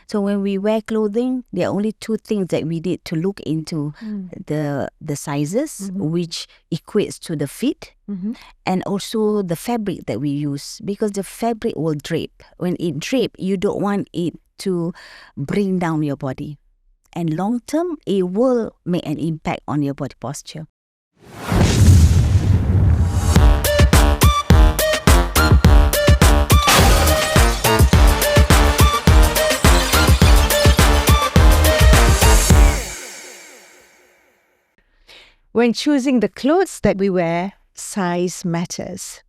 So when we wear clothing, there are only two things that we need to look into: the sizes, which equates to the fit, and also the fabric that we use, because the fabric will drape. When it drape, you don't want it to bring down your body, and long term, it will make an impact on your body posture. When choosing the clothes that we wear, size matters.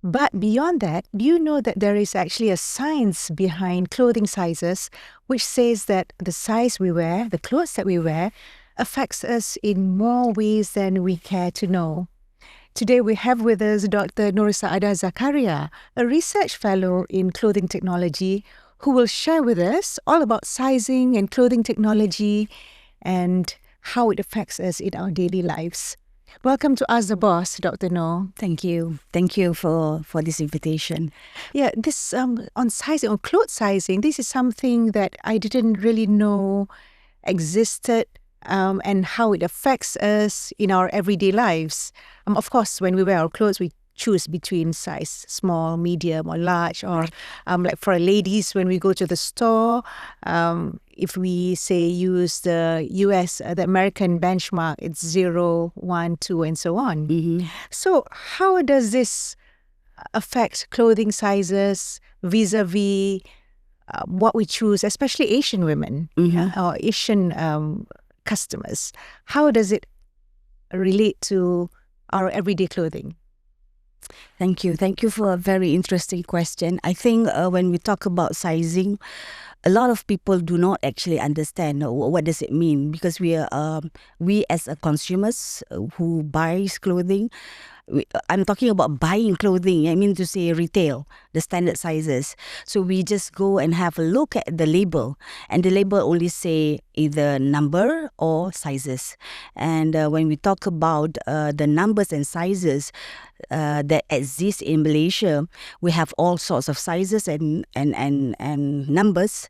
But beyond that, do you know that there is actually a science behind clothing sizes, which says that the size we wear, the clothes that we wear, affects us in more ways than we care to know? Today we have with us Dr. Noris Saida Zakaria, a research fellow in clothing technology, who will share with us all about sizing and clothing technology and how it affects us in our daily lives. Welcome to Ask the Boss, Dr. No. Thank you. Thank you for this invitation. Yeah, this on sizing, on clothes sizing, this is something that I didn't really know existed, and how it affects us in our everyday lives. Of course, when we wear our clothes, we choose between size small, medium, or large, or like for ladies, when we go to the store, if we say use the US, the American benchmark, it's 0, 1, 2, and so on. So how does this affect clothing sizes vis-a-vis what we choose, especially Asian women or Asian customers? How does it relate to our everyday clothing? Thank you. Thank you for a very interesting question. I think when we talk about sizing, a lot of people do not actually understand what does it mean, because we as a consumers who buys clothing, I'm talking about buying clothing. I mean to say retail, the standard sizes. So we just go and have a look at the label, and the label only say either number or sizes. And when we talk about the numbers and sizes that exist in Malaysia, we have all sorts of sizes and numbers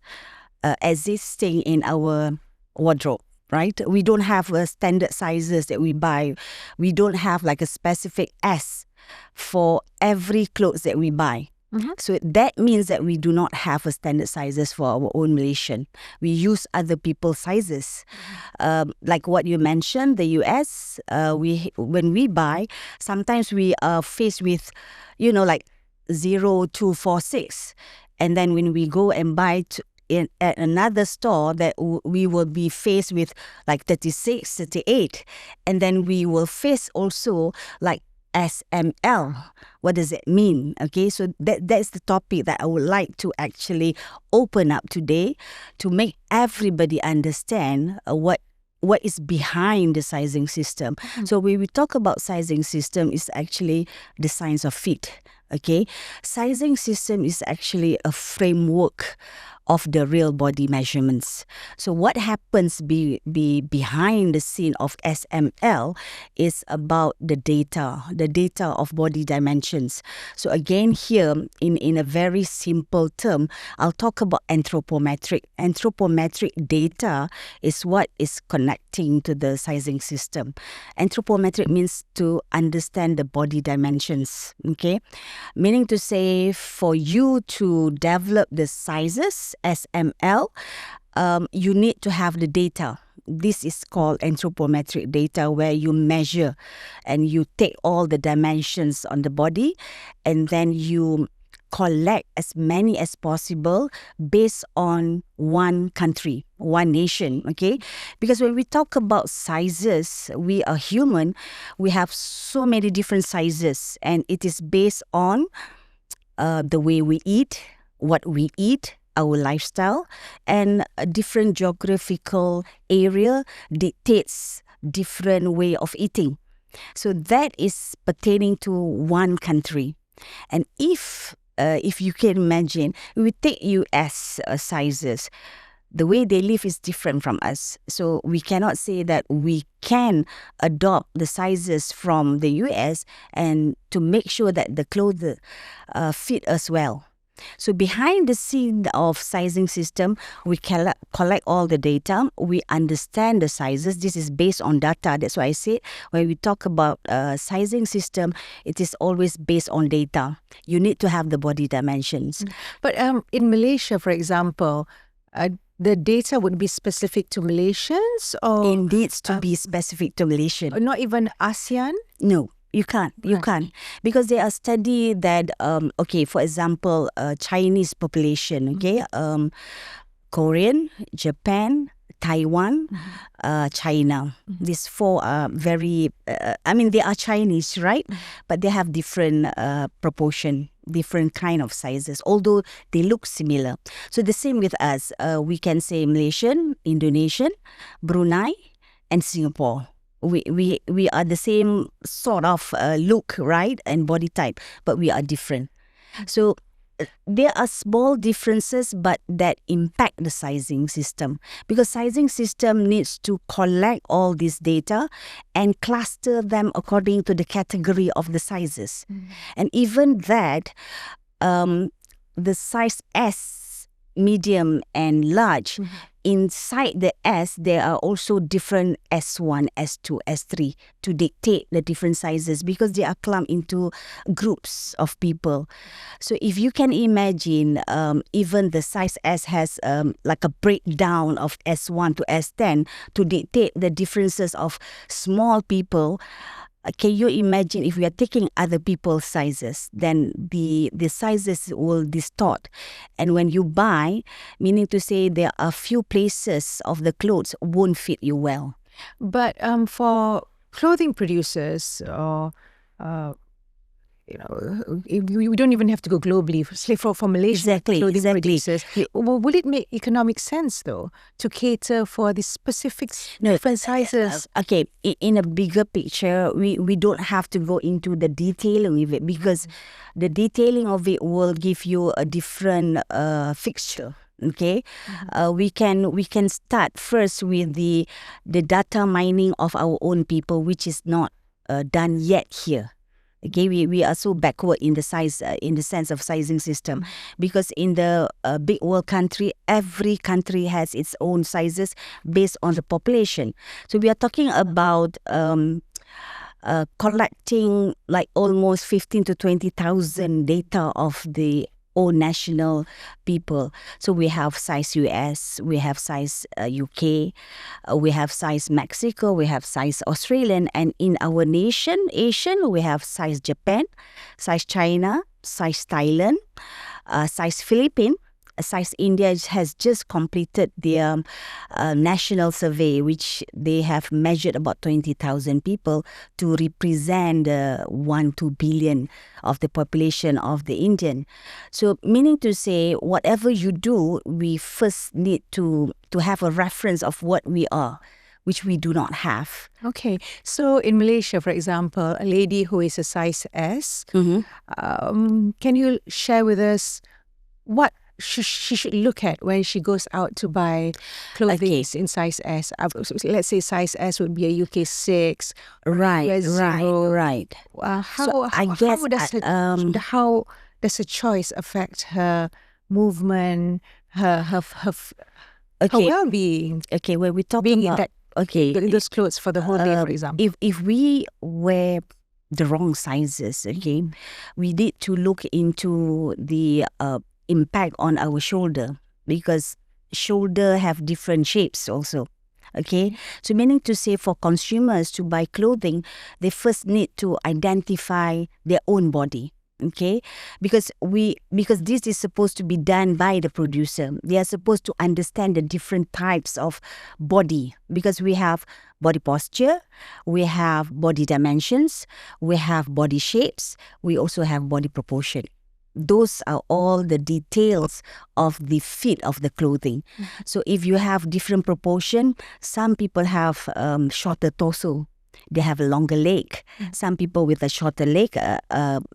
existing in our wardrobe. Right? We don't have standard sizes that we buy. We don't have like a specific S for every clothes that we buy. So that means that we do not have a standard sizes for our own Malaysian. We use other people's sizes. Like what you mentioned, the US, when we buy, sometimes we are faced with, like 0 to 4, 6. And then when we go and buy at another store, that we will be faced with like 36, 38. And then we will face also like SML. What does it mean? Okay, so that's the topic that I would like to actually open up today, to make everybody understand what is behind the sizing system. So when we talk about sizing system, it's actually the science of fit. Okay, sizing system is actually a framework of the real body measurements. So what happens behind the scene of SML is about the data of body dimensions. So again here, in a very simple term, I'll talk about anthropometric. Anthropometric data is what is connecting to the sizing system. Anthropometric means to understand the body dimensions, okay? Meaning to say, for you to develop the sizes, SML, you need to have the data. This is called anthropometric data, where you measure and you take all the dimensions on the body, and then you collect as many as possible based on one country, one nation, okay? Because when we talk about sizes, we are human, we have so many different sizes, and it is based on the way we eat, what we eat, our lifestyle, and a different geographical area dictates different way of eating. So that is pertaining to one country. And if you can imagine, we take US sizes, the way they live is different from us. So we cannot say that we can adopt the sizes from the US and to make sure that the clothes fit us well. So behind the scene of sizing system, we collect all the data. We understand the sizes. This is based on data. That's why I say when we talk about sizing system, it is always based on data. You need to have the body dimensions. But in Malaysia, for example, the data would be specific to Malaysians, or It needs to be specific to Malaysian. not even ASEAN? No, you can't. You can't. Because there are studies that, for example, Chinese population, Korean, Japan, Taiwan, China. These four are very, they are Chinese, right? But they have different proportion, different kind of sizes, although they look similar. So the same with us. We can say Malaysian, Indonesian, Brunei, and Singapore. We are the same sort of look, right, and body type, but we are different. So there are small differences, but that impact the sizing system, because sizing system needs to collect all this data and cluster them according to the category of the sizes. And even that, the size S, medium and large, inside the S, there are also different S1, S2, S3 to dictate the different sizes, because they are clumped into groups of people. So if you can imagine, even the size S has like a breakdown of S1 to S10 to dictate the differences of small people. Can you imagine if we are taking other people's sizes, then the sizes will distort. And when you buy, meaning to say there are few places of the clothes won't fit you well. But for clothing producers, or we don't even have to go globally. Say for Malaysian clothing producers, will it make economic sense though to cater for the specific different sizes? In a bigger picture, we don't have to go into the detailing of it, because the detailing of it will give you a different fixture. Okay, we can start first with the data mining of our own people, which is not done yet here. Okay, we are so backward in the sense of sizing system, because in the big world country, every country has its own sizes based on the population. So we are talking about collecting like almost 15 to 20,000 data of the all national people. So we have size US, we have size UK, we have size Mexico, we have size Australian, and in our nation, Asian, we have size Japan, size China, size Thailand, size Philippines. Size India has just completed their national survey, which they have measured about 20,000 people to represent 1-2 billion of the population of the Indian. So meaning to say, whatever you do, we first need to have a reference of what we are, which we do not have. Okay. So in Malaysia, for example, a lady who is a size S, can you share with us what she should look at when she goes out to buy clothing in size S? Let's say size S would be a UK 6. Right. How does a choice affect her movement, her well-being? Okay, when we talk being about those clothes for the whole day, for example. If we wear the wrong sizes, we need to look into the impact on our shoulder, because shoulder have different shapes also. Okay, so meaning to say, for consumers to buy clothing, they first need to identify their own body. Okay, because this is supposed to be done by the producer. They are supposed to understand the different types of body, because we have body posture, we have body dimensions, we have body shapes, we also have body proportion. Those are all the details of the fit of the clothing. So if you have different proportion, some people have shorter torso, they have a longer leg. Some people with a shorter leg,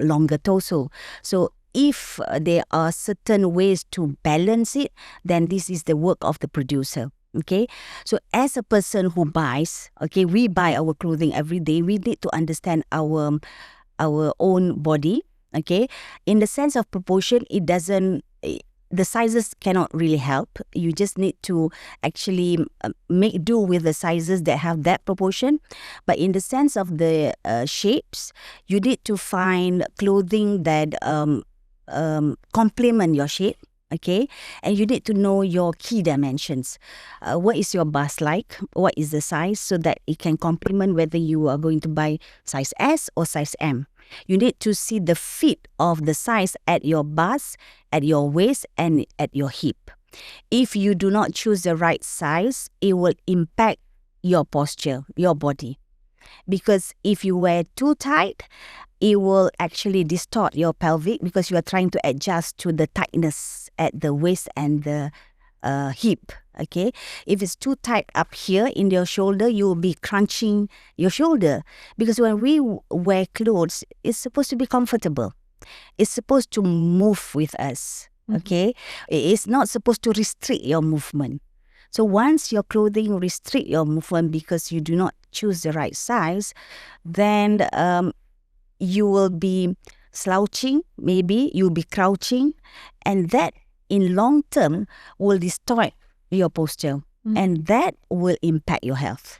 longer torso. So if there are certain ways to balance it, then this is the work of the producer. Okay, so as a person who buys, we buy our clothing every day. We need to understand our own body. Okay, in the sense of proportion, it doesn't. The sizes cannot really help. You just need to actually make do with the sizes that have that proportion. But in the sense of the shapes, you need to find clothing that complement your shape. Okay, and you need to know your key dimensions. What is your bust like? What is the size, so that it can complement whether you are going to buy size S or size M. You need to see the fit of the size at your bust, at your waist, and at your hip. If you do not choose the right size, it will impact your posture, your body. Because if you wear too tight, it will actually distort your pelvic, because you are trying to adjust to the tightness at the waist and the hip. Okay, if it's too tight up here in your shoulder, you will be crunching your shoulder, because when we wear clothes, it's supposed to be comfortable. It's supposed to move with us. Okay, it's not supposed to restrict your movement. So once your clothing restrict your movement because you do not choose the right size, then you will be slouching, maybe you'll be crouching, and that in long term will distort your posture, and that will impact your health.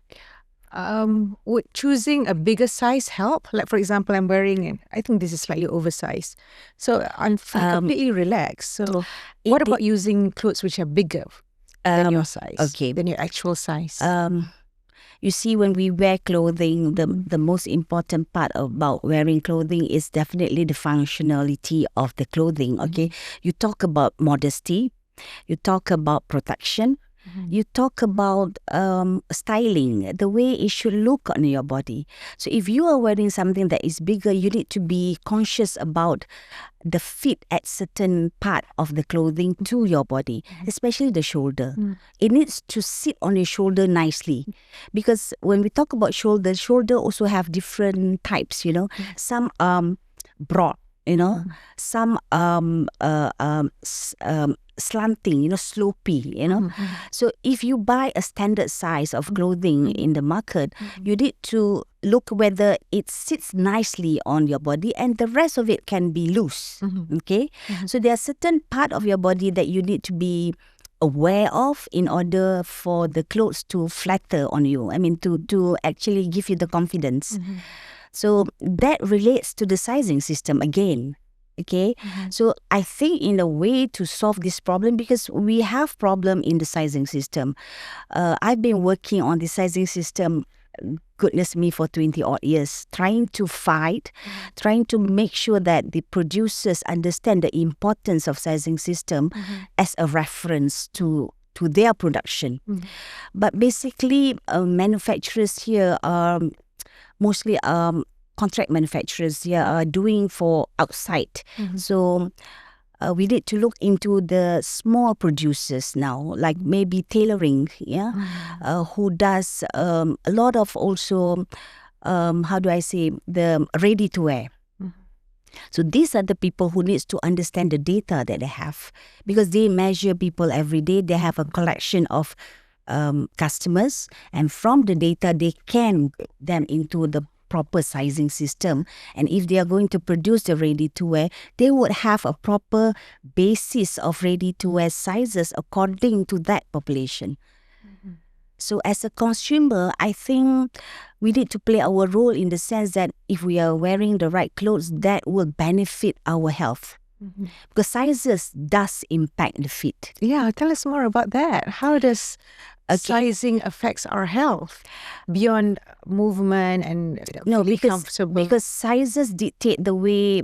Would choosing a bigger size help? Like, for example, I'm wearing, I think this is slightly oversized. So I'm completely relaxed. So what about using clothes which are bigger than your size? Okay. Than your actual size? You see, when we wear clothing, the most important part about wearing clothing is definitely the functionality of the clothing. Okay, you talk about modesty, you talk about protection, you talk about styling, the way it should look on your body. So if you are wearing something that is bigger, you need to be conscious about the fit at certain part of the clothing to your body, especially the shoulder. It needs to sit on your shoulder nicely, because when we talk about shoulder also have different types, you know. Some broad, you know, some slanting, you know, slopey, you know. So if you buy a standard size of clothing in the market, you need to look whether it sits nicely on your body, and the rest of it can be loose. Okay, so there are certain part of your body that you need to be aware of in order for the clothes to flatter on you. I mean, to actually give you the confidence. So that relates to the sizing system again. Okay, so I think in a way to solve this problem, because we have problem in the sizing system. I've been working on the sizing system, goodness me, for 20 odd years, trying to fight, trying to make sure that the producers understand the importance of sizing system as a reference to their production. But basically, manufacturers here are mostly contract manufacturers here are doing for outside. So we need to look into the small producers now, like maybe tailoring, who does a lot of also, how do I say, the ready to wear. So these are the people who needs to understand the data that they have, because they measure people every day. They have a collection of customers, and from the data they can get them into the proper sizing system. And if they are going to produce the ready-to-wear, they would have a proper basis of ready-to-wear sizes according to that population. So as a consumer, I think we need to play our role in the sense that if we are wearing the right clothes, that will benefit our health. Because sizes does impact the fit. Yeah, tell us more about that. How does sizing affects our health beyond movement and because sizes dictate the way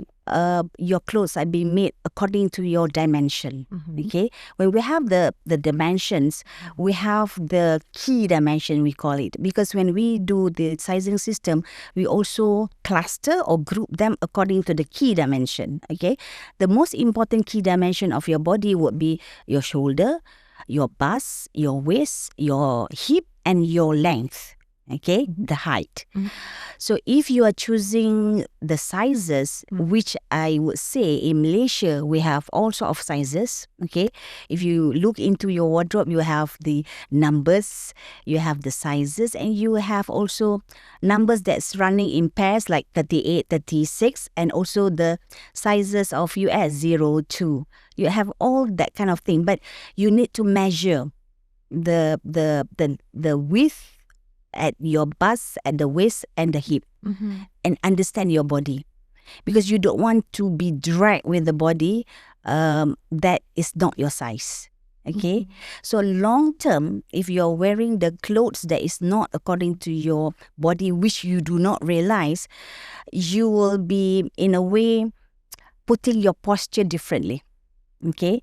your clothes are being made according to your dimension. Okay, when we have the dimensions, we have the key dimension, we call it, because when we do the sizing system, we also cluster or group them according to the key dimension. Okay, the most important key dimension of your body would be your shoulder, your bust, your waist, your hip, and your length. Okay, the height. So if you are choosing the sizes, which I would say in Malaysia, we have all sorts of sizes. Okay, if you look into your wardrobe, you have the numbers, you have the sizes, and you have also numbers that's running in pairs like 38, 36, and also the sizes of US 0, 2. You have all that kind of thing, but you need to measure the width at your bust, at the waist and the hip, and understand your body, because you don't want to be dragged with the body that is not your size. Okay, so long term, if you're wearing the clothes that is not according to your body, which you do not realize, you will be in a way putting your posture differently. Okay,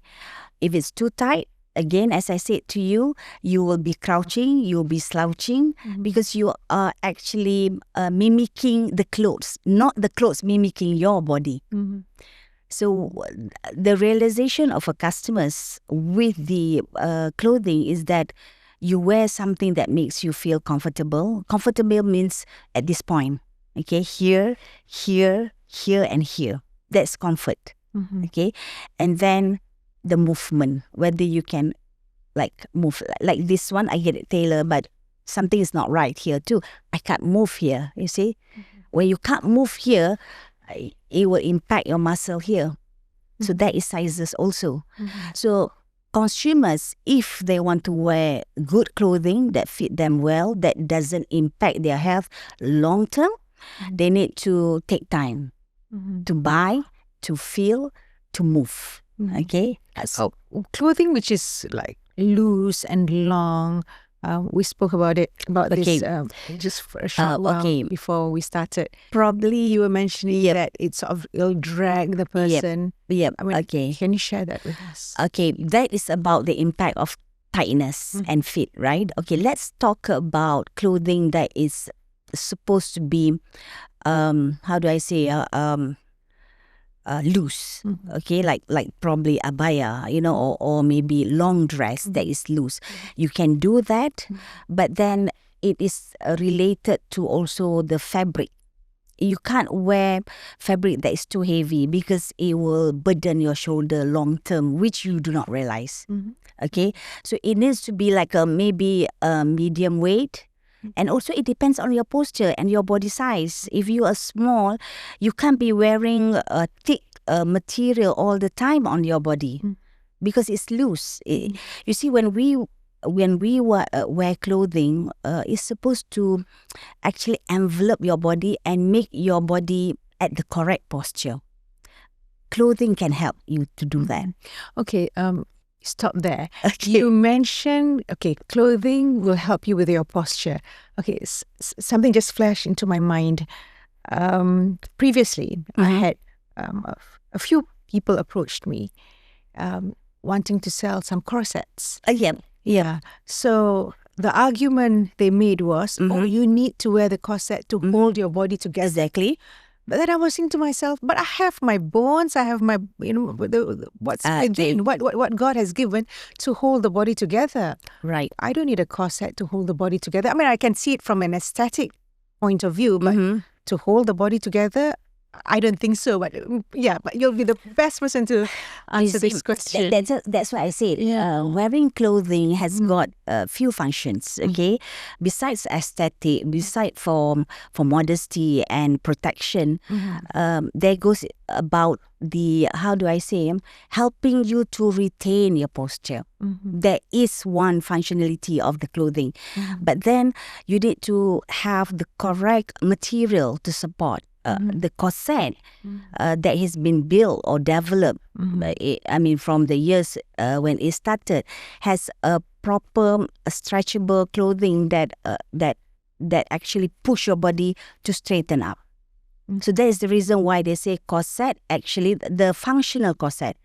if it's too tight, again, as I said to you, you will be crouching, you'll be slouching, because you are actually mimicking the clothes, not the clothes mimicking your body. So the realization of a customers with the clothing is that you wear something that makes you feel comfortable. Comfortable means at this point, okay, here, here, here, and here. That's comfort, okay? And then the movement, whether you can like move, like this one, I get it tailor, but something is not right here too. I can't move here, you see? When you can't move here, it will impact your muscle here. So that is sizes also. So consumers, if they want to wear good clothing that fit them well, that doesn't impact their health long term, they need to take time to buy, to feel, to move. Okay? So clothing which is like loose and long, we spoke about this just for a short while before we started. Probably you were mentioning that it'll drag the person. Yep. I mean, can you share that with us? Okay, that is about the impact of tightness and fit, right? Okay, let's talk about clothing that is supposed to be, how do I say, loose, okay, like probably abaya, or maybe long dress that is loose. You can do that, but then it is related to also the fabric. You can't wear fabric that is too heavy because it will burden your shoulder long term, which you do not realize. Okay, so it needs to be like maybe a medium weight. And also it depends on your posture and your body size. If you are small, you can't be wearing a thick material all the time on your body because it's loose. You see, when we wear clothing, it's supposed to actually envelop your body and make your body at the correct posture. Clothing can help you to do that. Okay, stop there. Okay. You mentioned, clothing will help you with your posture. Okay, something just flashed into my mind. Previously, I had a few people approached me wanting to sell some corsets. Yeah. So the argument they made was, you need to wear the corset to hold your body together. Exactly. But then I was thinking to myself, but I have my bones, I have my, what's within, what God has given to hold the body together. Right. I don't need a corset to hold the body together. I mean, I can see it from an aesthetic point of view, but to hold the body together, I don't think so. But but you'll be the best person to answer this question. That's what I said. Wearing clothing has got a few functions, okay? Besides aesthetic, besides for modesty and protection, there goes about the, how do I say, helping you to retain your posture. There is one functionality of the clothing. But then you need to have the correct material to support. The corset that has been built or developed, from the years when it started, has a proper stretchable clothing that actually push your body to straighten up. So that is the reason why they say corset, actually the functional corset.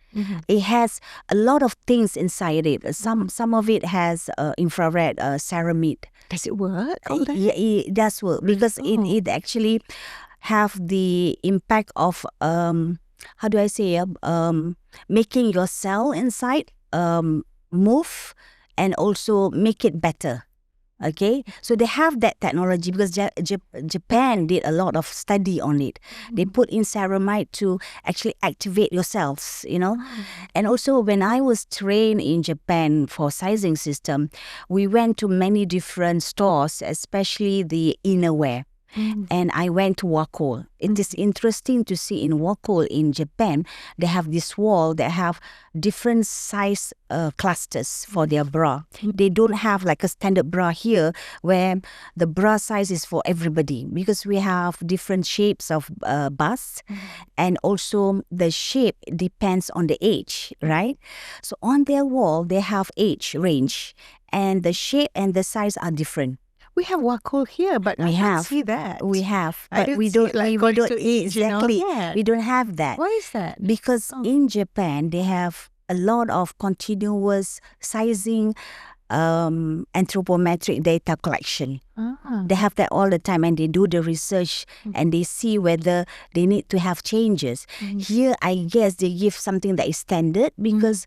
It has a lot of things inside it. Some of it has infrared ceramic. Does it work? Yeah, it does work because it actually have the impact of how do I say, making your cell inside move and also make it better. Okay, so they have that technology because Japan did a lot of study on it. They put in ceramide to actually activate your cells, And also when I was trained in Japan for sizing system, we went to many different stores, especially the innerwear. And I went to Wacoal. It is interesting to see in Wacoal in Japan, they have this wall that have different size clusters for their bra. They don't have like a standard bra here where the bra size is for everybody because we have different shapes of busts and also the shape depends on the age, right? So on their wall, they have age range and the shape and the size are different. We have Wacoal here, but I can't see that. We have, I but don't we see don't. it like we according don't to age, exactly. Yeah. We don't have that. Why is that? Because in Japan they have a lot of continuous sizing, anthropometric data collection. They have that all the time, and they do the research and they see whether they need to have changes. Here, I guess they give something that is standard because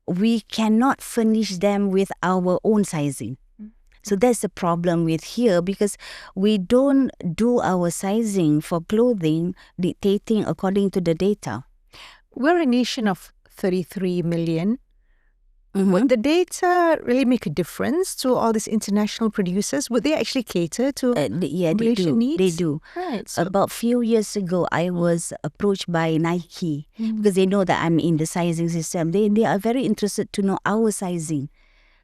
we cannot furnish them with our own sizing. So that's the problem with here because we don't do our sizing for clothing dictating according to the data. We're a nation of 33 million. Would the data really make a difference to all these international producers? Would they actually cater to Malaysian needs? They do. Right. So About few years ago, I was approached by Nike because they know that I'm in the sizing system. They are very interested to know our sizing.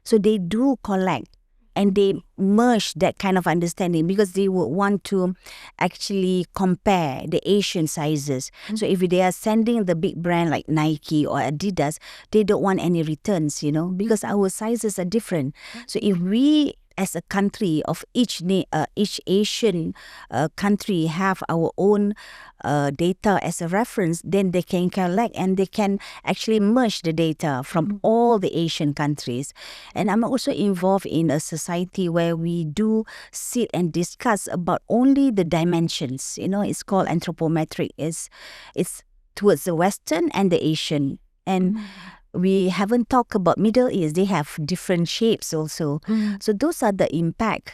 So they do collect. And they merge that kind of understanding because they would want to actually compare the Asian sizes. So if they are sending the big brand like Nike or Adidas, they don't want any returns, because our sizes are different. So if we as a country of each Asian country have our own data as a reference, then they can collect and they can actually merge the data from all the Asian countries. And I'm also involved in a society where we do sit and discuss about only the dimensions. It's called anthropometric. It's towards the Western and the Asian. And we haven't talked about Middle East. They have different shapes also. So those are the impact.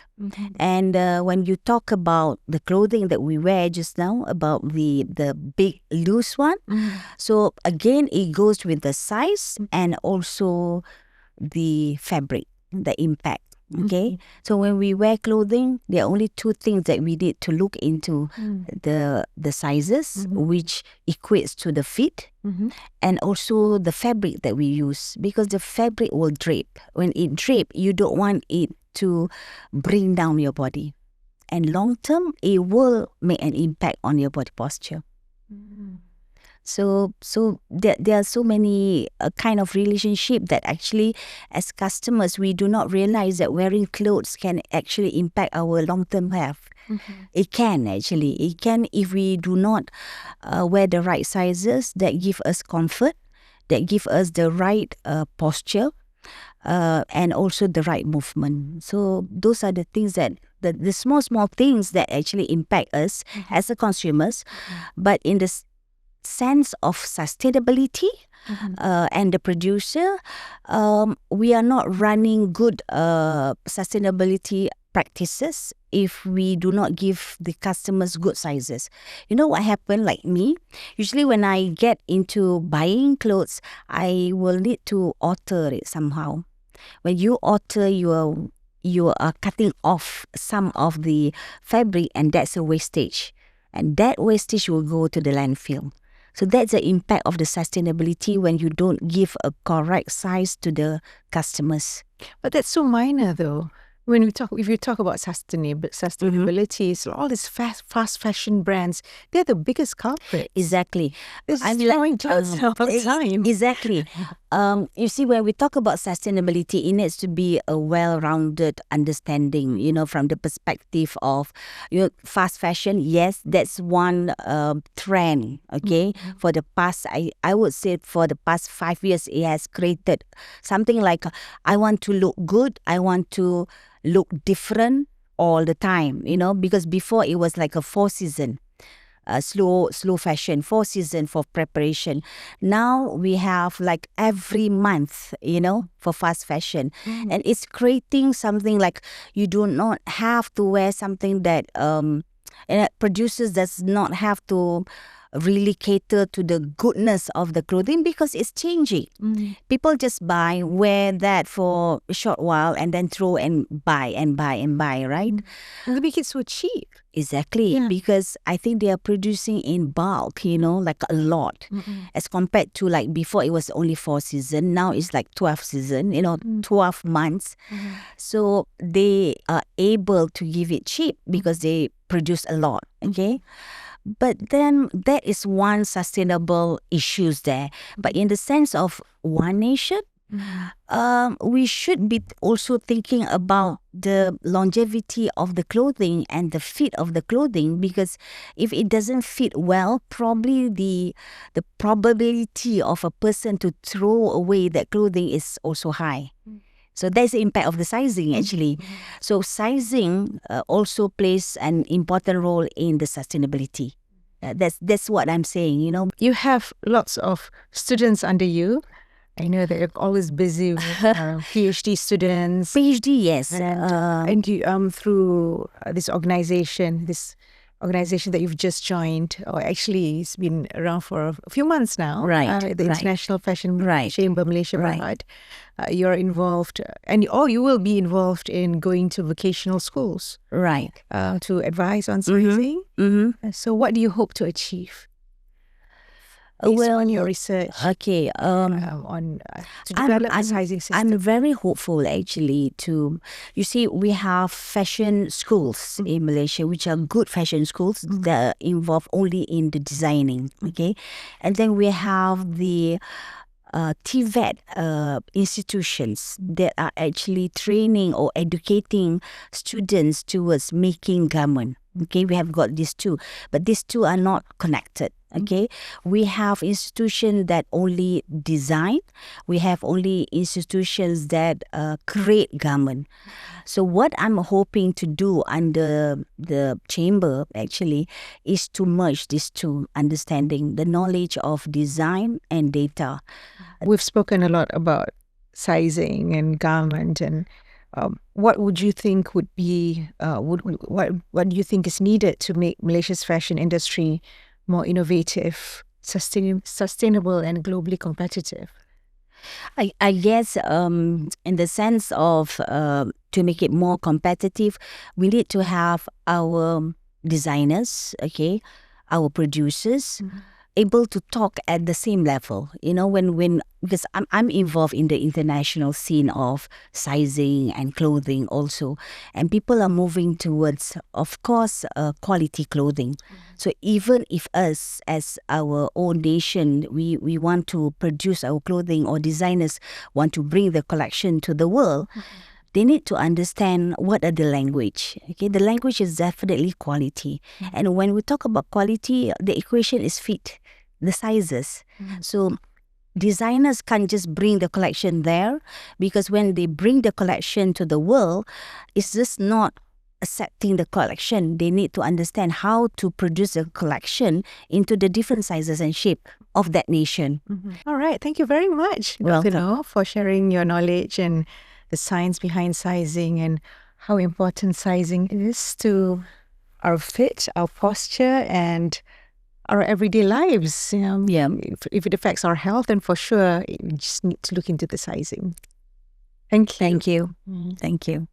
And when you talk about the clothing that we wear just now, about the big loose one, so again, it goes with the size and also the fabric, the impact. Okay, so when we wear clothing, there are only two things that we need to look into: the sizes, which equates to the fit, and also the fabric that we use, because the fabric will drape. When it drape, you don't want it to bring down your body, and long term, it will make an impact on your body posture. So there are so many kind of relationship that actually, as customers, we do not realize that wearing clothes can actually impact our long-term health. It can actually. It can if we do not wear the right sizes that give us comfort, that give us the right posture, and also the right movement. So those are the things that the small things that actually impact us as a consumers, but in the sense of sustainability and the producer, we are not running good sustainability practices if we do not give the customers good sizes. You know what happened, like me? Usually when I get into buying clothes, I will need to alter it somehow. When you alter, you are cutting off some of the fabric, and that's a wastage. And that wastage will go to the landfill. So that's the impact of the sustainability when you don't give a correct size to the customers. But that's so minor, though. If you talk about sustainability, so all these fast fashion brands, they're the biggest culprits. Exactly. I'm throwing clothes all the time. Exactly. You see, when we talk about sustainability, it needs to be a well-rounded understanding, from the perspective of fast fashion. Yes, that's one trend, okay? For the past, I would say for the past 5 years, it has created something like, I want to look good, I want to look different all the time, because before it was like a 4 season. slow fashion, 4 seasons for preparation. Now we have like every month, for fast fashion. And it's creating something like you do not have to wear something that producers does not have to really cater to the goodness of the clothing because it's changing. People just wear that for a short while and then throw and buy, right? And they make it so cheap. Exactly, because I think they are producing in bulk, like a lot. As compared to like before it was only 4 seasons, now it's like 12 seasons, 12 months. So they are able to give it cheap because they produce a lot, okay? But then that is one sustainable issues there. But in the sense of one nation, we should be also thinking about the longevity of the clothing and the fit of the clothing, because if it doesn't fit well, probably the probability of a person to throw away that clothing is also high. So that's the impact of the sizing actually. So sizing also plays an important role in the sustainability. That's what I'm saying, You have lots of students under you. I know that you're always busy with PhD students. PhD, yes. And you, through this organization that you've just joined, or actually it's been around for a few months now. Right. The International Fashion Chamber Malaysia. Right. You're involved, you will be involved in going to vocational schools. Right. To advise on sizing. So what do you hope to achieve? Based on your research, okay, to develop a sizing system. I'm very hopeful actually you see, we have fashion schools in Malaysia, which are good fashion schools that are involved only in the designing, okay? And then we have the TVET institutions that are actually training or educating students towards making garment. Okay, we have got these two, but these two are not connected. Okay, we have institutions that only design. We have only institutions that create garment. So what I'm hoping to do under the chamber actually is to merge these two, understanding the knowledge of design and data. We've spoken a lot about sizing and garment, and what would you think would be what do you think is needed to make Malaysia's fashion industry more innovative, sustainable, and globally competitive? I guess in the sense of to make it more competitive, we need to have our designers, okay, our producers, able to talk at the same level. When because I'm involved in the international scene of sizing and clothing also, and people are moving towards, of course, quality clothing. So even if us as our own nation, we want to produce our clothing, or designers want to bring the collection to the world, they need to understand what are the language. Okay, the language is definitely quality. And when we talk about quality, the equation is fit, the sizes. So designers can't just bring the collection there, because when they bring the collection to the world, it's just not accepting the collection. They need to understand how to produce a collection into the different sizes and shape of that nation. All right. Thank you very much, Dr. Noor, for sharing your knowledge and the science behind sizing and how important sizing is to our fit, our posture, and our everyday lives. If it affects our health, then for sure, we just need to look into the sizing. Thank you. Thank you. Thank you.